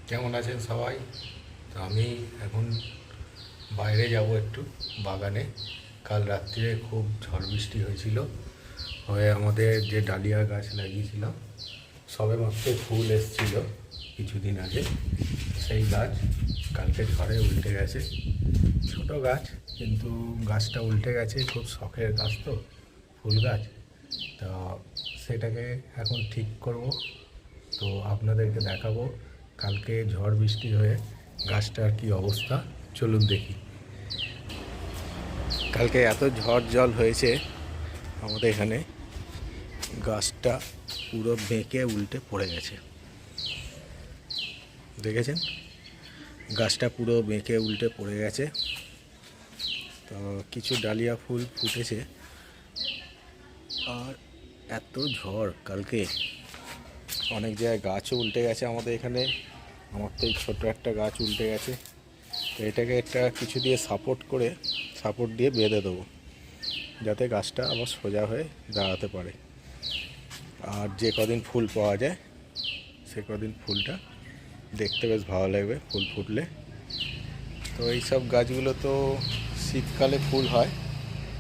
কেমন আছেন সবাই? তো আমি এখন বাইরে যাব একটু বাগানে। কাল রাত্রিরে খুব ঝড় বৃষ্টি হয়েছিল, হয়ে আমাদের যে ডালিয়া গাছ লাগিয়েছিলাম সবে মাত্র ফুল এসেছিল কিছুদিন আগে, সেই গাছ কালকে ঝড়ে উল্টে গেছে। ছোট গাছ, কিন্তু গাছটা উল্টে গেছে। খুব শখের গাছ তো, ফুল গাছ। তা সেটাকে এখন ঠিক করব, তো আপনাদেরকে দেখাবো কালকে ঝড় বৃষ্টি হয়ে গাছটার কি অবস্থা। চলুন দেখি। কালকে এত ঝড় জল হয়েছে আমাদের এখানে, গাছটা পুরো বেঁকে উল্টে পড়ে গেছে। দেখেছেন, গাছটা পুরো বেঁকে উল্টে পড়ে গেছে। তো কিছু ডালিয়া ফুল ফুটেছে। আর এত ঝড় কালকে, অনেক জায়গায় গাছও উল্টে গেছে আমাদের এখানে। আমার তো এই ছোটো একটা গাছ উল্টে গেছে। তো এটাকে একটা কিছু দিয়ে সাপোর্ট দিয়ে বেঁধে দেবো, যাতে গাছটা আবার সোজা হয়ে দাঁড়াতে পারে। আর যে কদিন ফুল পাওয়া যায় সে কদিন ফুলটা দেখতে বেশ ভালো লাগবে ফুল ফুটলে। তো এইসব গাছগুলো তো শীতকালে ফুল হয়,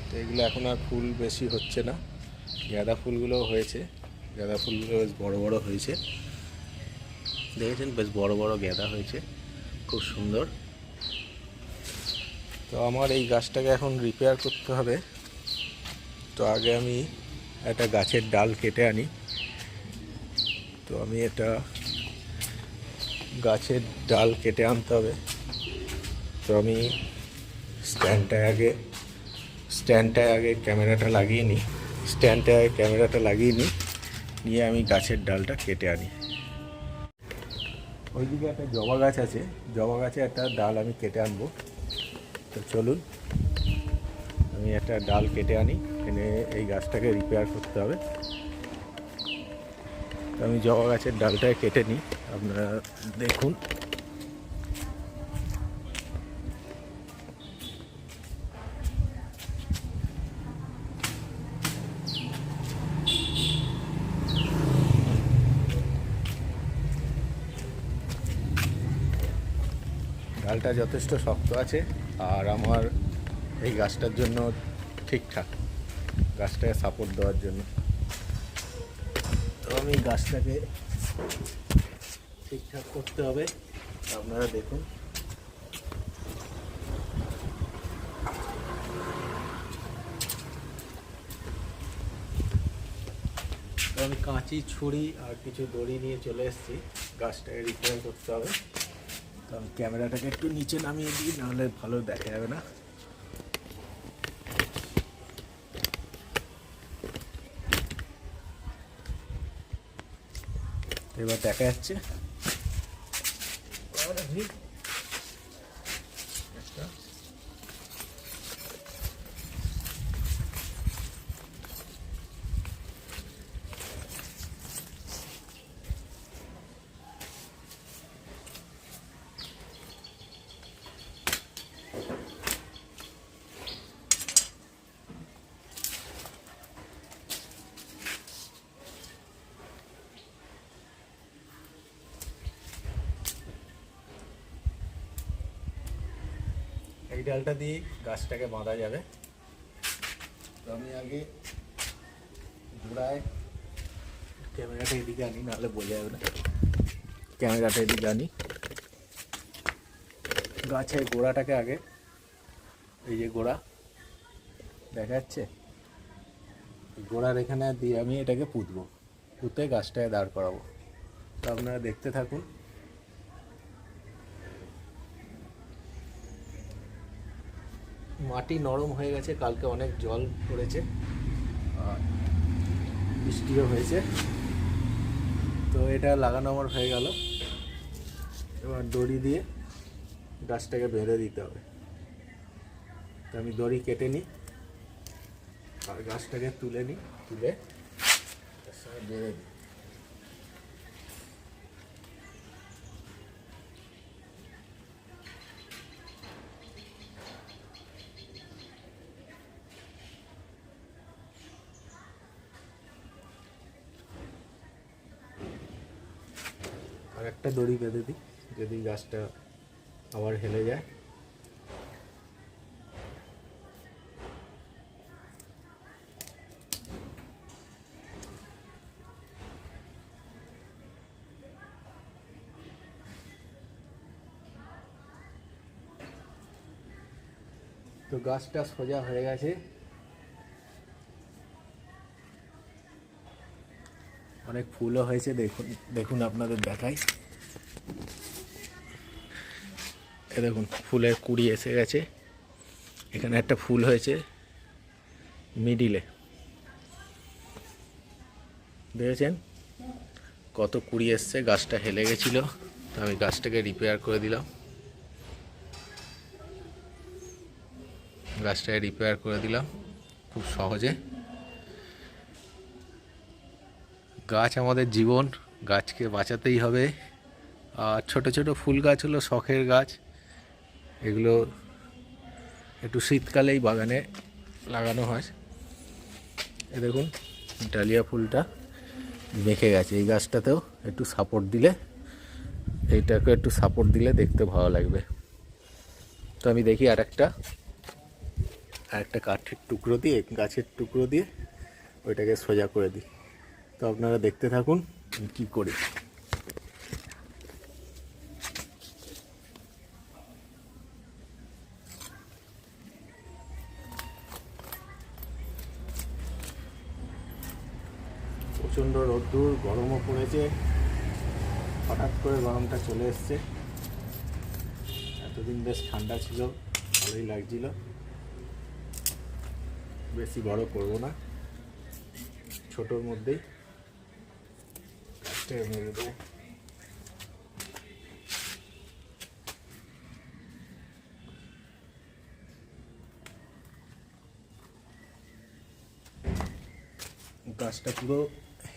তো এগুলো এখন আর ফুল বেশি হচ্ছে না। গাঁদা ফুলগুলো হয়েছে, গাঁদা ফুলগুলো বেশ বড় বড় হয়েছে। দেখেছেন, বেশ বড় বড় গাঁদা হয়েছে, খুব সুন্দর। তো আমার এই গাছটাকে এখন রিপেয়ার করতে হবে। তো আগে আমি একটা গাছের ডাল কেটে আনি। তো আমি এটা গাছের ডাল কেটে আনতে হবে। তো আমি স্ট্যান্ডটায় আগে ক্যামেরাটা লাগিয়ে নিই। নিয়ে আমি গাছের ডালটা কেটে আনি। ওইদিকে একটা জবা গাছ আছে, জবা গাছে একটা ডাল আমি কেটে আনবো। তো চলুন, আমি একটা ডাল কেটে আনি, এনে এই গাছটাকে রিপেয়ার করতে হবে। তো আমি জবা গাছের ডালটাকে কেটে নিই, আপনারা দেখুন। ডালটা যথেষ্ট শক্ত আছে, আর আমার এই গাছটার জন্য ঠিকঠাক, গাছটাকে সাপোর্ট দেওয়ার জন্য। তো আমি গাছটাকে ঠিকঠাক করতে হবে, আপনারা দেখুন। তো আমি কাঁচি, ছুরি আর কিছু দড়ি নিয়ে চলে এসেছি, গাছটাকে রিপেয়ার করতে হবে। তো আমি ক্যামেরাটাকে একটু নিচে নামিয়ে দিই, নাহলে ভালো দেখা যাবে না। এবার দেখা যাচ্ছে। এই ডালটা দিয়ে গাছটাকে বাঁধা যাবে। তো আমি আগে গোড়ায় ক্যামেরাটা এদিকে আনি, নাহলে বোঝা যাবে না। ক্যামেরাটা এদিকে আনি, গাছের গোড়াটাকে আগে, এই যে গোড়া দেখা যাচ্ছে, গোড়ার এখানে দিয়ে আমি এটাকে পুঁতে গাছটায় দাঁড় করাবো। তো আপনারা দেখতে থাকুন। মাটি নরম হয়ে গেছে, কালকে অনেক জল পড়েছে আর বৃষ্টিও হয়েছে। তো এটা লাগানো আমার হয়ে গেল। এবার দড়ি দিয়ে গাছটাকে বেঁধে দিতে হবে। তো আমি দড়ি কেটে নিই আর গাছটাকে তুলে তার সঙ্গে বেঁধে দিই। আর একটা দড়ি বেঁধে দিই। যদি গাছটা আবার হেলে যায়। তো গাছটা সোজা হয়ে গেছে। অনেক ফুলও হয়েছে, দেখুন দেখুন আপনাদের দেখাই। এ দেখুন ফুলের কুড়ি এসে গেছে। এখানে একটা ফুল হয়েছে মিডিলে, দেখেছেন কত কুড়ি এসছে। গাছটা হেলে গেছিলো, তো আমি গাছটাকে রিপেয়ার করে দিলাম। গাছটাকে রিপেয়ার করে দিলাম খুব সহজে। গাছ আমাদের জীবন, গাছকে বাঁচাতেই হবে। আর ছোট ছোট ফুল গাছ হলো শখের গাছ, এগুলো একটু শীতকালেই বাগানে লাগানো হয়। এ দেখুন ডালিয়া ফুলটা মেখে গেছে। এই গাছটাতেও একটু সাপোর্ট দিলে, এইটাকে একটু সাপোর্ট দিলে দেখতে ভালো লাগবে। তো আমি দেখি আরেকটা কাঠের টুকরো দিয়ে, গাছের টুকরো দিয়ে ওইটাকে সোজা করে দিই। তো আপনারা দেখতে থাকুন কি করি। প্রচণ্ড রোদ্দুর, গরমও পড়েছে, হঠাৎ করে গরমটা চলে এসছে। এতদিন বেশ ঠান্ডা ছিল, ভালোই লাগছিল। বেশি বড় করব না, ছোটোর মধ্যেই গাছটাকে মেরে দেবো। গাছটা পুরো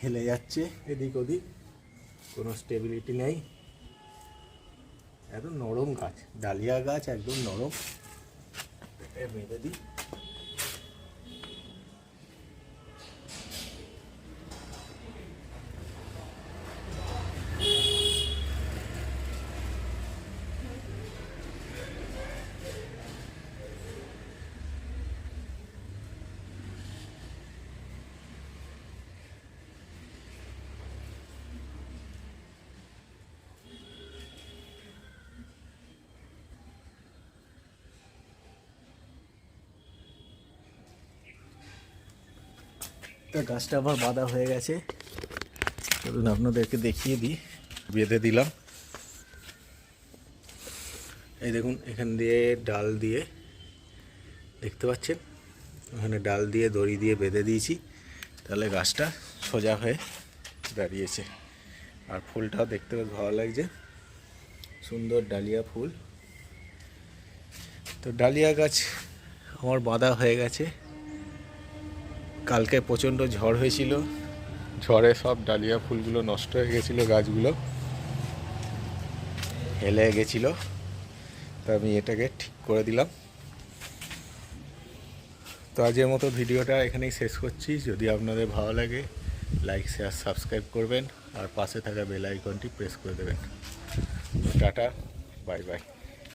হেলে যাচ্ছে এদিক ওদিক, কোনো স্টেবিলিটি নেই। একদম নরম গাছ, ডালিয়া গাছ একদম নরম। বেঁধে দিই। তো গাছটা আবার বাঁধা হয়ে গেছে, চলুন আপনাদেরকে দেখিয়ে দিই। বেঁধে দিলাম, এই দেখুন এখান দিয়ে ডাল দিয়ে, দেখতে পাচ্ছেন ওখানে ডাল দিয়ে দড়ি দিয়ে বেঁধে দিয়েছি, তাহলে গাছটা সোজা হয়ে দাঁড়িয়েছে। আর ফুলটাও দেখতে বেশ ভালো লাগছে, সুন্দর ডালিয়া ফুল। তো ডালিয়া গাছ আমার বাঁধা হয়ে গেছে। কালকে প্রচণ্ড ঝড় হয়েছিল, ঝড়ে সব ডালিয়া ফুলগুলো নষ্ট হয়ে গেছিলো, গাছগুলো হেলে গেছিলো। তো আমি এটাকে ঠিক করে দিলাম। তো আজকের মতো ভিডিওটা এখানেই শেষ করছি। যদি আপনাদের ভালো লাগে লাইক শেয়ার সাবস্ক্রাইব করবেন, আর পাশে থাকা বেল আইকনটি প্রেস করে দেবেন। Tata, bye bye.